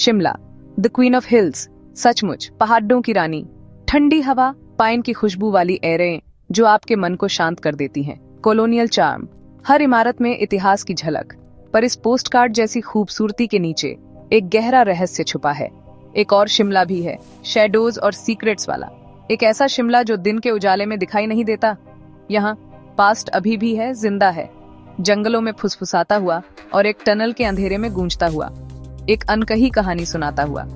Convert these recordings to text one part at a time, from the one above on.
Shimla, the queen of hills, सचमुच पहाड़ों की रानी। ठंडी हवा, पाइन की खुशबू वाली एरें जो आपके मन को शांत कर देती हैं। कॉलोनियल चार्म, हर इमारत में इतिहास की झलक। पर इस पोस्टकार्ड जैसी खूबसूरती के नीचे एक गहरा रहस्य छुपा है। एक और शिमला भी है, शैडोज और सीक्रेट्स वाला। एक ऐसा शिमला जो दिन के उजाले में दिखाई नहीं देता। यहाँ पास्ट अभी भी है, जिंदा है, जंगलों में फुसफुसाता हुआ और एक टनल के अंधेरे में गूंजता हुआ, एक अनकही कहानी सुनाता हुआ।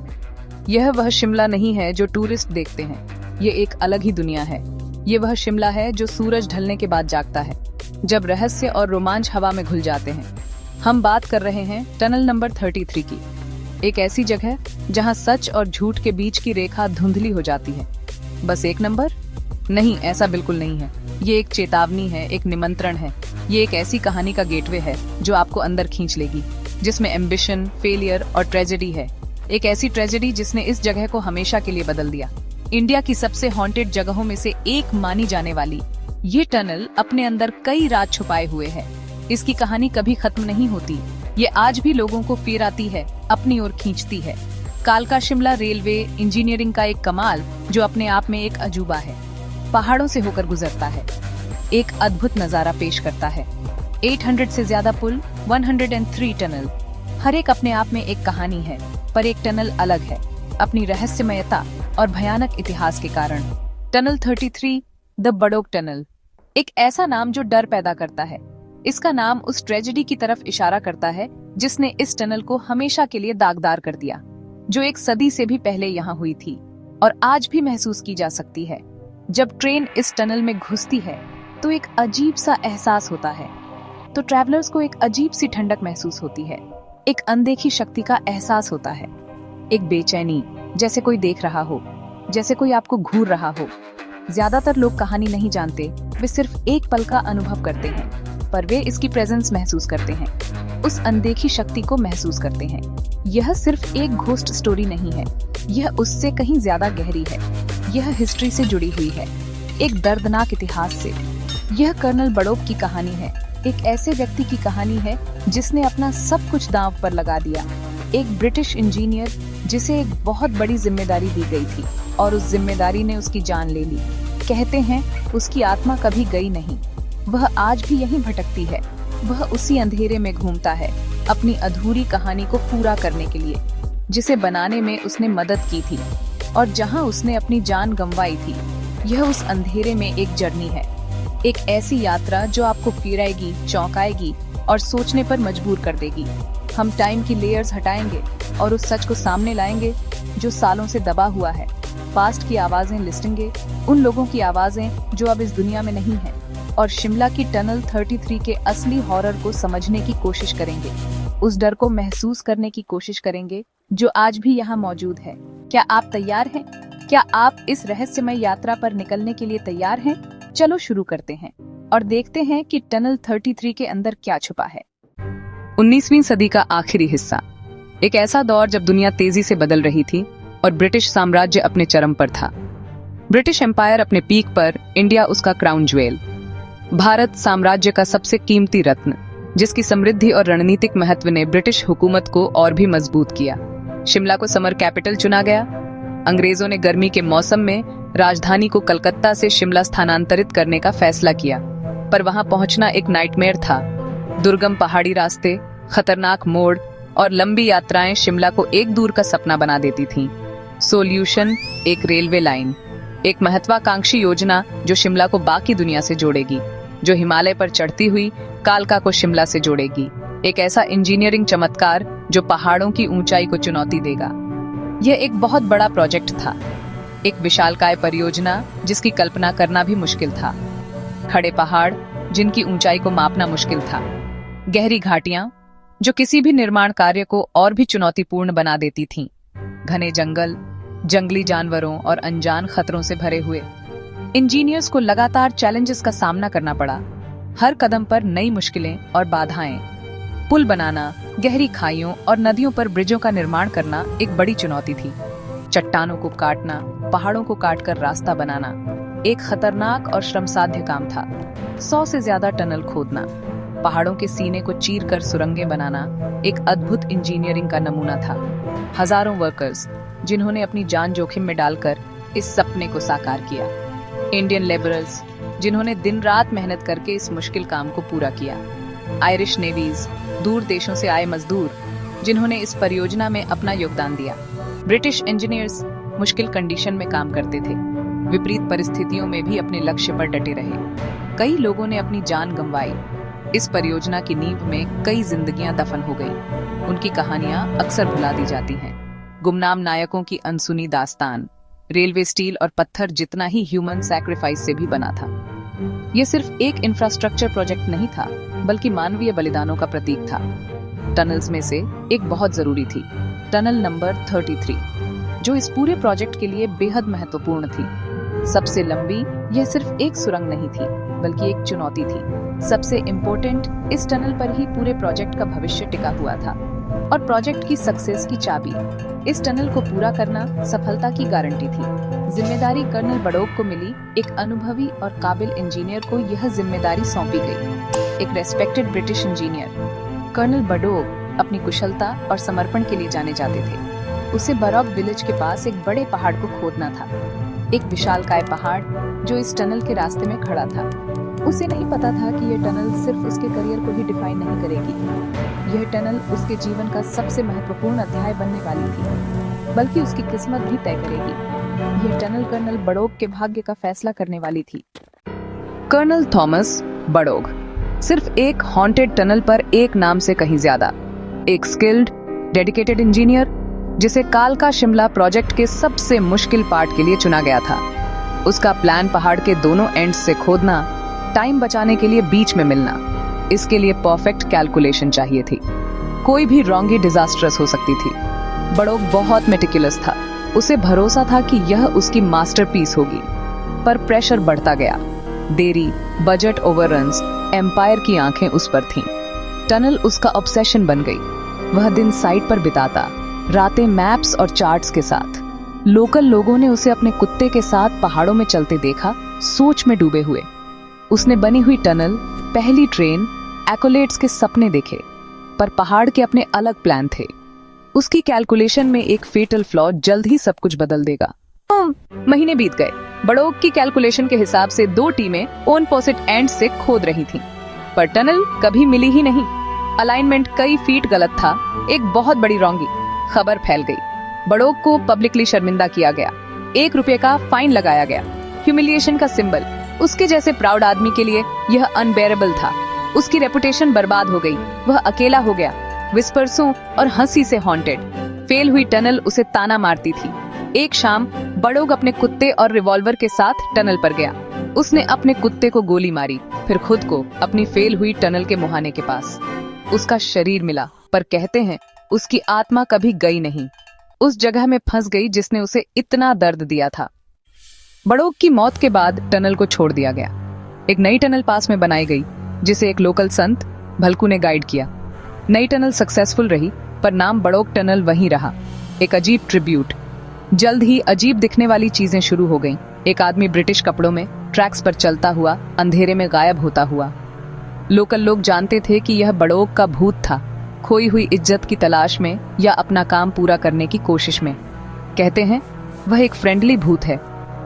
यह वह शिमला नहीं है जो टूरिस्ट देखते हैं, ये एक अलग ही दुनिया है। ये वह शिमला है जो सूरज ढलने के बाद जागता है, जब रहस्य और रोमांच हवा में घुल जाते हैं। हम बात कर रहे हैं टनल नंबर 33 की, एक ऐसी जगह जहां सच और झूठ के बीच की रेखा धुंधली हो जाती है। बस एक नंबर? नहीं, ऐसा बिल्कुल नहीं है। ये एक चेतावनी है, एक निमंत्रण है। ये एक ऐसी कहानी का गेटवे है जो आपको अंदर खींच लेगी, जिसमें एम्बिशन, फेलियर और ट्रेजेडी है। एक ऐसी ट्रेजेडी जिसने इस जगह को हमेशा के लिए बदल दिया। इंडिया की सबसे हॉन्टेड जगहों में से एक मानी जाने वाली ये टनल अपने अंदर कई राज छुपाए हुए है। इसकी कहानी कभी खत्म नहीं होती। ये आज भी लोगों को फिर आती है, अपनी ओर खींचती है। कालका शिमला रेलवे इंजीनियरिंग का एक कमाल जो अपने आप में एक अजूबा है। पहाड़ों से होकर गुजरता है, एक अद्भुत नजारा पेश करता है। 800 से ज्यादा पुल, 103 टनल, हर एक अपने आप में एक कहानी है। पर एक टनल अलग है, अपनी रहस्यमयता और भयानक इतिहास के कारण। टनल 33, द बड़ौक टनल, एक ऐसा नाम जो डर पैदा करता है। इसका नाम उस ट्रेजेडी की तरफ इशारा करता है जिसने इस टनल को हमेशा के लिए दागदार कर दिया, जो एक सदी से भी पहले यहाँ हुई थी और आज भी महसूस की जा सकती है। जब ट्रेन इस टनल में घुसती है तो एक अजीब सा एहसास होता है। तो ट्रैवलर्स को एक अजीब सी ठंडक महसूस होती है, एक अनदेखी शक्ति का एहसास होता है, एक बेचैनी, जैसे कोई देख रहा हो, जैसे कोई आपको घूर रहा हो। ज्यादातर लोग कहानी नहीं जानते, वे सिर्फ एक पल का अनुभव करते हैं, पर वे इसकी प्रेजेंस महसूस करते हैं, उस अनदेखी शक्ति को महसूस करते हैं। यह सिर्फ एक घोस्ट स्टोरी नहीं है, यह उससे कहीं ज्यादा गहरी है। यह हिस्ट्री से जुड़ी हुई है, एक दर्दनाक इतिहास से। यह कर्नल बड़ौक की कहानी है, एक ऐसे व्यक्ति की कहानी है जिसने अपना सब कुछ दांव पर लगा दिया। एक ब्रिटिश इंजीनियर जिसे एक बहुत बड़ी जिम्मेदारी दी गई थी और उस जिम्मेदारी ने उसकी जान ले ली। कहते हैं उसकी आत्मा कभी गई नहीं, वह आज भी यहीं भटकती है। वह उसी अंधेरे में घूमता है, अपनी अधूरी कहानी को पूरा करने के लिए, जिसे बनाने में उसने मदद की थी और जहां उसने अपनी जान गंवाई थी। यह उस अंधेरे में एक जर्नी है, एक ऐसी यात्रा जो आपको फिराएगी, चौंकाएगी और सोचने पर मजबूर कर देगी। हम टाइम की लेयर्स हटाएंगे और उस सच को सामने लाएंगे जो सालों से दबा हुआ है। पास्ट की आवाजें लिस्टेंगे, उन लोगों की आवाजें जो अब इस दुनिया में नहीं है, और शिमला की टनल 33 के असली हॉरर को समझने की कोशिश करेंगे। उस डर को महसूस करने की कोशिश करेंगे जो आज भी यहाँ मौजूद है। क्या आप तैयार हैं? क्या आप इस रहस्यमय यात्रा पर निकलने के लिए तैयार हैं? चलो शुरू करते हैं और देखते हैं कि टनल 33 के अंदर क्या छुपा है। 19वीं सदी का आखिरी हिस्सा, एक ऐसा दौर जब दुनिया तेजी से बदल रही थी और ब्रिटिश साम्राज्य अपने चरम पर था। ब्रिटिश एम्पायर अपने पीक पर, इंडिया उसका क्राउन ज्वेल, भारत साम्राज्य का सबसे कीमती रत्न, जिसकी समृद्धि और रणनीतिक महत्व ने ब्रिटिश हुकूमत को और भी मजबूत किया। शिमला को समर कैपिटल चुना गया। अंग्रेजों ने गर्मी के मौसम में राजधानी को कलकत्ता से शिमला स्थानांतरित करने का फैसला किया, पर वहां पहुंचना एक नाइटमेयर था। दुर्गम पहाड़ी रास्ते, खतरनाक मोड़ और लंबी यात्राएं शिमला को एक दूर का सपना बना देती थीं। सोल्यूशन, एक रेलवे लाइन, एक महत्वाकांक्षी योजना जो शिमला को बाकी दुनिया से जोड़ेगी, जो हिमालय पर चढ़ती हुई कालका को शिमला से जोड़ेगी। एक ऐसा इंजीनियरिंग चमत्कार जो पहाड़ों की ऊंचाई को चुनौती देगा। यह एक बहुत बड़ा प्रोजेक्ट था, एक विशालकाय परियोजना जिसकी कल्पना करना भी मुश्किल था। खड़े पहाड़ जिनकी ऊंचाई को मापना मुश्किल था, गहरी घाटियां जो किसी भी निर्माण कार्य को और भी चुनौतीपूर्ण बना देती थीं, घने जंगल, जंगली जानवरों और अनजान खतरों से भरे हुए। इंजीनियर्स को लगातार चैलेंजेस का सामना करना पड़ा, हर कदम पर नई मुश्किलें और बाधाएं। पुल बनाना, गहरी खाइयों और नदियों पर ब्रिजों का निर्माण करना एक बड़ी चुनौती थी। चट्टानों को काटना, पहाड़ों को काटकर रास्ता बनाना एक खतरनाक और श्रमसाध्य काम था। 100 से ज्यादा टनल खोदना, पहाड़ों के सीने को चीर कर सुरंगें बनाना एक अद्भुत इंजीनियरिंग का नमूना था। हजारों वर्कर्स जिन्होंने अपनी जान जोखिम में डालकर इस सपने को साकार किया। इंडियन लेबरर्स जिन्होंने दिन रात मेहनत करके इस मुश्किल काम को पूरा किया। आयरिश नेवीज, दूर देशों से आए मजदूर जिन्होंने इस परियोजना में अपना योगदान दिया। ब्रिटिश इंजीनियर्स मुश्किल कंडीशन में काम करते थे, विपरीत परिस्थितियों में भी अपने लक्ष्य पर डटे रहे। कई लोगों ने अपनी जान गंवाई। इस परियोजना की नींव में कई जिंदगियां दफन हो गईं। उनकी कहानियां अक्सर भुला दी जाती हैं। गुमनाम नायकों की अनसुनी दास्तान रेलवे स्टील और पत्थर जितना ही ह्यूमन सैक्रिफाइस से भी बना था। ये सिर्फ एक इंफ्रास्ट्रक्चर प्रोजेक्ट नहीं था, बल्कि मानवीय बलिदानों का प्रतीक था। टनल्स में से एक बहुत जरूरी थी, टनल नंबर 33, जो इस पूरे प्रोजेक्ट के लिए बेहद महत्वपूर्ण थी। सबसे लंबी यह सिर्फ एक सुरंग नहीं थी, बल्कि एक चुनौती थी। सबसे इम्पोर्टेंट, इस टनल पर ही पूरे प्रोजेक्ट का भविष्य टिका हुआ था और प्रोजेक्ट की सक्सेस की चाबी। इस टनल को पूरा करना सफलता की गारंटी थी। जिम्मेदारी कर्नल बड़ौग को मिली। एक अनुभवी और काबिल इंजीनियर को यह जिम्मेदारी सौंपी गई। एक रेस्पेक्टेड ब्रिटिश इंजीनियर कर्नल बड़ौग अपनी कुशलता और समर्पण के लिए जाने जाते थे। उसे बरौग विलेज के पास एक बड़े पहाड़ को खोदना था, एक विशालकाय पहाड़ जो इस टनल के रास्ते में खड़ा था। उसे नहीं पता था कि यह टनल सिर्फ उसके करियर को ही डिफाइन नहीं करेगी। यह टनल उसके जीवन का सबसे महत्वपूर्ण अध्याय बनने वाली थी, बल्कि उसकी किस्मत भी तय करेगी। यह टनल कर्नल बड़ौग के भाग्य का फैसला करने वाली थी। कर्नल थॉमस बड़ौग सिर्फ एक हॉन्टेड टनल पर एक नाम से कहीं ज्यादा, एक स्किल्ड, डेडिकेटेड इंजीनियर जिसे कालका शिमला प्रोजेक्ट के सबसे मुश्किल पार्ट के लिए चुना गया था। उसका प्लान पहाड़ के दोनों एंड्स से खोदना, टाइम बचाने के लिए बीच में मिलना। इसके लिए परफेक्ट कैलकुलेशन चाहिए थी। कोई भी रॉन्ग डिजास्ट्रस हो सकती थी। बड़ौग बहुत मेटिकुलस था। उसे भरोसा था कि यह उसकी मास्टरपीस होगी, पर प्रेशर बढ़ता गया। देरी, बजट ओवररन्स, एम्पायर की आंखें उस पर थीं। टनल उसका ऑब्सेशन बन गई। वह दिन साइट पर बिताता, रातें मैप्स और चार्ट्स के साथ। लोकल लोगों ने उसे अपने कुत्ते के साथ पहाड़ों में चलते देखा, सोच में डूबे हुए। उसने बनी हुई टनल, पहली ट्रेन, एक्कोलेट्स के सपने देखे, पर पहाड़ के अपने अलग प्लान थे। उसकी कैलकुलेशन में एक फेटल फ्लॉ जल्द ही सब कुछ बदल देगा। महीने बीत गए। बड़ौग की कैलकुलेशन के हिसाब से 2 टीमें ऑपोजिट एंड से खोद रही थीं, पर टनल कभी मिली ही नहीं। अलाइनमेंट कई फीट गलत था। एक बहुत बड़ी रॉन्गी खबर फैल गई। बड़ौग को पब्लिकली शर्मिंदा किया गया। ₹1 का फाइन लगाया गया। ह्यूमिलिएशन का सिंबल। उसके जैसे प्राउड आदमी के लिए यह अनबेरेबल था। उसकी रेपुटेशन बर्बाद हो गई। वह अकेला हो गया, विस्पर्सों और हंसी से हॉन्टेड। फेल हुई टनल उसे ताना मारती थी। एक शाम बड़ौग अपने कुत्ते और रिवॉल्वर के साथ टनल पर गया। उसने अपने कुत्ते को गोली मारी, फिर खुद को अपनी फेल हुई टनल के मुहाने के पास। उसका शरीर मिला, पर कहते हैं उसकी आत्मा कभी गई नहीं। उस जगह में फंस गई जिसने उसे इतना दर्द दिया था। बड़ौग की मौत के बाद टनल को छोड़ दिया गया। एक नई टनल पास में बनाई गई, जिसे एक लोकल संत भलकू ने गाइड किया। नई टनल सक्सेसफुल रही, पर नाम बड़ौग टनल वहीं रहा, एक अजीब ट्रिब्यूट। जल्द ही अजीब दिखने वाली चीजें शुरू हो गईं। एक आदमी ब्रिटिश कपड़ों में ट्रैक्स पर चलता हुआ अंधेरे में गायब होता हुआ। लोकल लोग जानते थे कि यह बड़ौग का भूत था, खोई हुई इज्जत की तलाश में या अपना काम पूरा करने की कोशिश में। कहते हैं वह एक फ्रेंडली भूत है,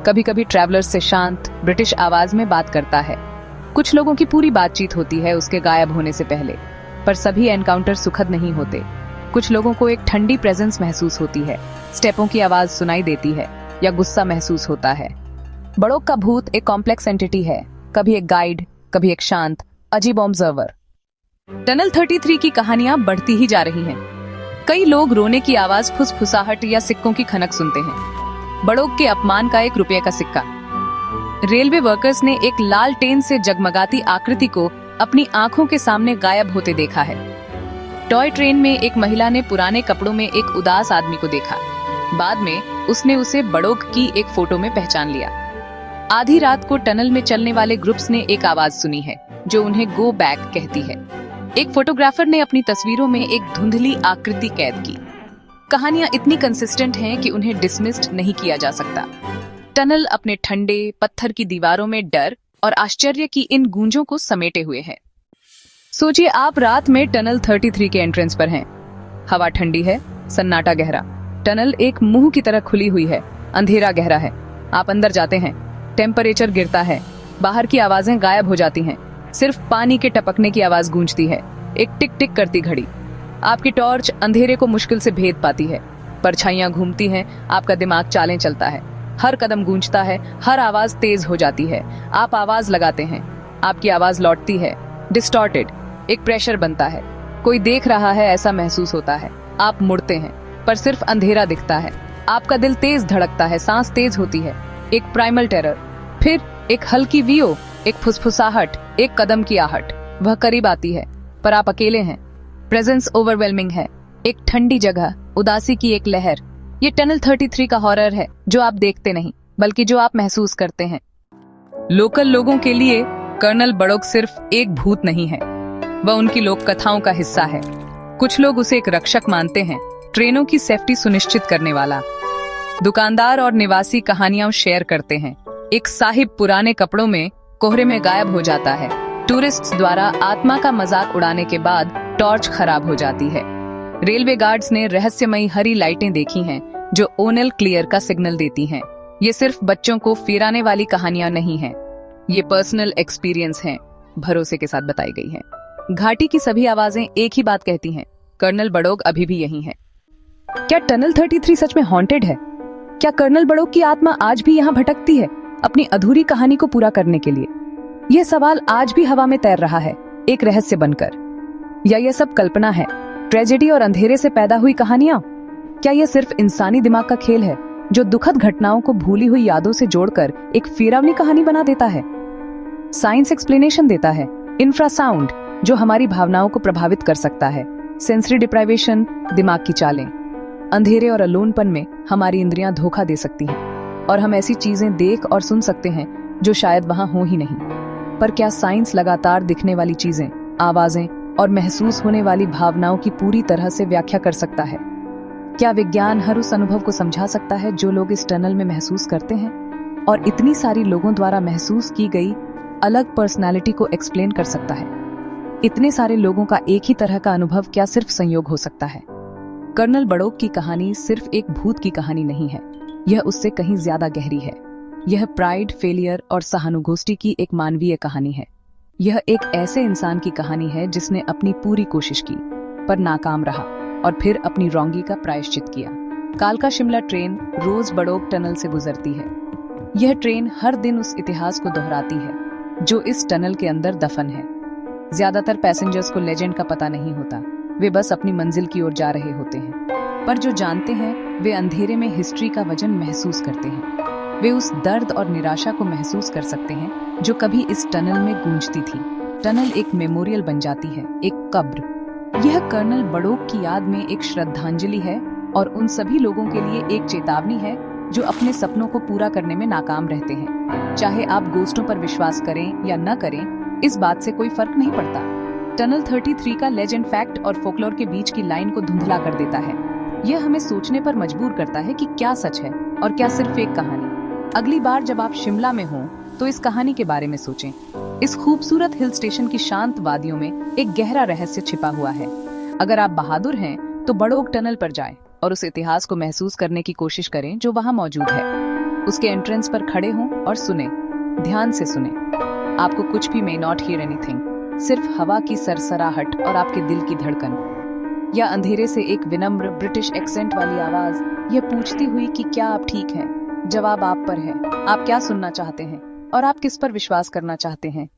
कभी कभी ट्रैवलर्स से शांत ब्रिटिश आवाज में बात करता है। कुछ लोगों की पूरी बातचीत होती है उसके गायब होने से पहले, पर सभी एनकाउंटर सुखद नहीं होते। कुछ लोगों को एक ठंडी प्रेजेंस महसूस होती है, स्टेपों की आवाज सुनाई देती है या गुस्सा महसूस होता है। बड़ौग का भूत एक कॉम्प्लेक्स एंटिटी है, कभी एक गाइड, कभी एक शांत अजीब ऑब्जर्वर। टनल 33 की कहानियां बढ़ती ही जा रही हैं। कई लोग रोने की आवाज, फुसफुसाहट या सिक्कों की खनक सुनते हैं। बड़ौग के अपमान का ₹1 का सिक्का। रेलवे वर्कर्स ने एक लाल टेन से जगमगाती आकृति को अपनी आंखों के सामने गायब होते देखा है। टॉय ट्रेन में एक महिला ने पुराने कपड़ों में एक उदास आदमी को देखा। बाद में उसने उसे बड़ौग की एक फोटो में पहचान लिया। आधी रात को टनल में चलने वाले ग्रुप्स ने एक आवाज सुनी है जो उन्हें गो बैक कहती है। एक फोटोग्राफर ने अपनी तस्वीरों में एक धुंधली आकृति कैद की। कहानियां इतनी कंसिस्टेंट हैं कि उन्हें डिसमिस्ड नहीं किया जा सकता। टनल अपने ठंडे पत्थर की दीवारों में डर और आश्चर्य की इन गूंजों को समेटे हुए है। सोचिए आप रात में टनल 33 के एंट्रेंस पर हैं। हवा ठंडी है, सन्नाटा गहरा। टनल एक मुंह की तरह खुली हुई है, अंधेरा गहरा है। आप अंदर जाते हैं, टेम्परेचर गिरता है, बाहर की आवाजें गायब हो जाती हैं, सिर्फ पानी के टपकने की आवाज गूंजती है, एक टिक टिक करती घड़ी। आपकी टॉर्च अंधेरे को मुश्किल से भेद पाती है, परछाइयां घूमती हैं, आपका दिमाग चालें चलता है, हर कदम गूंजता है, हर आवाज तेज हो जाती है। आप आवाज लगाते हैं, आपकी आवाज लौटती है, डिस्टॉर्टेड, एक प्रेशर बनता है, कोई देख रहा है ऐसा महसूस होता है। आप मुड़ते हैं, पर सिर्फ अंधेरा दिखता है। आपका दिल तेज धड़कता है, सांस तेज होती है, एक प्राइमल टेरर, फिर एक हल्की वीओ, एक फुसफुसाहट, एक कदम की आहट। वह करीब आती है, पर आप अकेले हैं। प्रेजेंस ओवरवेलमिंग है, एक ठंडी जगह, उदासी की एक लहर। ये टनल 33 का हॉरर है, जो आप देखते नहीं, बल्कि जो आप महसूस करते हैं। लोकल लोगों के लिए कर्नल बड़ौक सिर्फ एक भूत नहीं है, वह उनकी लोक कथाओं का हिस्सा है। कुछ लोग उसे एक रक्षक मानते हैं, ट्रेनों की सेफ्टी सुनिश्चित करने वाला। दुकानदार और निवासी कहानियां शेयर करते हैं। एक साहिब पुराने कपड़ों में कोहरे में गायब हो जाता है। टूरिस्ट्स द्वारा आत्मा का मजाक उड़ाने के बाद टॉर्च खराब हो जाती है। रेलवे गार्ड्स ने रहस्यमयी हरी लाइटें देखी हैं, जो ओनल क्लियर का सिग्नल देती हैं। ये सिर्फ बच्चों को फिराने वाली कहानियां नहीं हैं, ये पर्सनल एक्सपीरियंस हैं, भरोसे के साथ बताई गई हैं। घाटी की सभी आवाजें एक ही बात कहती हैं, कर्नल बड़ौक अभी भी यहीं है। क्या टनल 33 सच में हॉन्टेड है? क्या कर्नल बड़ौक की आत्मा आज भी यहाँ भटकती है, अपनी अधूरी कहानी को पूरा करने के लिए? यह सवाल आज भी हवा में तैर रहा है, एक रहस्य बनकर। या यह सब कल्पना है, ट्रेजेडी और अंधेरे से पैदा हुई कहानियां? क्या यह सिर्फ इंसानी दिमाग का खेल है, जो दुखद घटनाओं को भूली हुई यादों से जोड़कर एक फिरावनी कहानी बना देता है? साइंस एक्सप्लेनेशन देता है, इंफ्रासाउंड जो हमारी भावनाओं को प्रभावित कर सकता है, सेंसरी डिप्राइवेशन, दिमाग की चालें। अंधेरे और अलोनपन में हमारी इंद्रियां धोखा दे सकती हैं, और हम ऐसी चीजें देख और सुन सकते हैं जो शायद वहां हो ही नहीं। पर क्या साइंस लगातार दिखने वाली चीजें, आवाजें और महसूस होने वाली भावनाओं की पूरी तरह से व्याख्या कर सकता है? क्या विज्ञान हर उस अनुभव को समझा सकता है जो लोग इस टनल में महसूस करते हैं, और इतनी सारी लोगों द्वारा महसूस की गई अलग पर्सनालिटी को एक्सप्लेन कर सकता है? इतने सारे लोगों का एक ही तरह का अनुभव क्या सिर्फ संयोग हो सकता है? कर्नल बड़ौक की कहानी सिर्फ एक भूत की कहानी नहीं है, यह उससे कहीं ज्यादा गहरी है। यह प्राइड, फेलियर और सहानुभूति की एक मानवीय कहानी है। यह एक ऐसे इंसान की कहानी है जिसने अपनी पूरी कोशिश की, पर नाकाम रहा, और फिर अपनी रोंगी का प्रायश्चित किया। कालका शिमला ट्रेन रोज बड़ौक टनल से गुजरती है। यह ट्रेन हर दिन उस इतिहास को दोहराती है जो इस टनल के अंदर दफन है। ज्यादातर पैसेंजर्स को लेजेंड का पता नहीं होता, वे बस अपनी मंजिल की ओर जा रहे होते हैं। पर जो जानते हैं, वे अंधेरे में हिस्ट्री का वजन महसूस करते हैं। वे उस दर्द और निराशा को महसूस कर सकते हैं जो कभी इस टनल में गूंजती थी। टनल एक मेमोरियल बन जाती है, एक कब्र। यह कर्नल बड़ौक की याद में एक श्रद्धांजलि है, और उन सभी लोगों के लिए एक चेतावनी है जो अपने सपनों को पूरा करने में नाकाम रहते हैं। चाहे आप गोस्टों पर विश्वास करें या न करें, इस बात से कोई फर्क नहीं पड़ता। टनल 33 का लेजेंड, फैक्ट और फोकलोर के बीच की लाइन को धुंधला कर देता है। यह हमें सोचने पर मजबूर करता है कि क्या सच है और क्या सिर्फ एक कहानी। अगली बार जब आप शिमला में हों, तो इस कहानी के बारे में सोचें। इस खूबसूरत हिल स्टेशन की शांत वादियों में एक गहरा रहस्य छिपा हुआ है। अगर आप बहादुर हैं, तो बड़ौक टनल पर जाएं और उस इतिहास को महसूस करने की कोशिश करें जो वहां मौजूद है। उसके एंट्रेंस पर खड़े हों और सुने, ध्यान से सुने। आपको कुछ भी मे नॉट हियर एनीथिंग, सिर्फ हवा की सरसराहट और आपके दिल की धड़कन, या अंधेरे से एक विनम्र ब्रिटिश एक्सेंट वाली आवाज, यह पूछती हुई कि क्या आप ठीक हैं। जवाब आप पर है। आप क्या सुनना चाहते हैं और आप किस पर विश्वास करना चाहते हैं।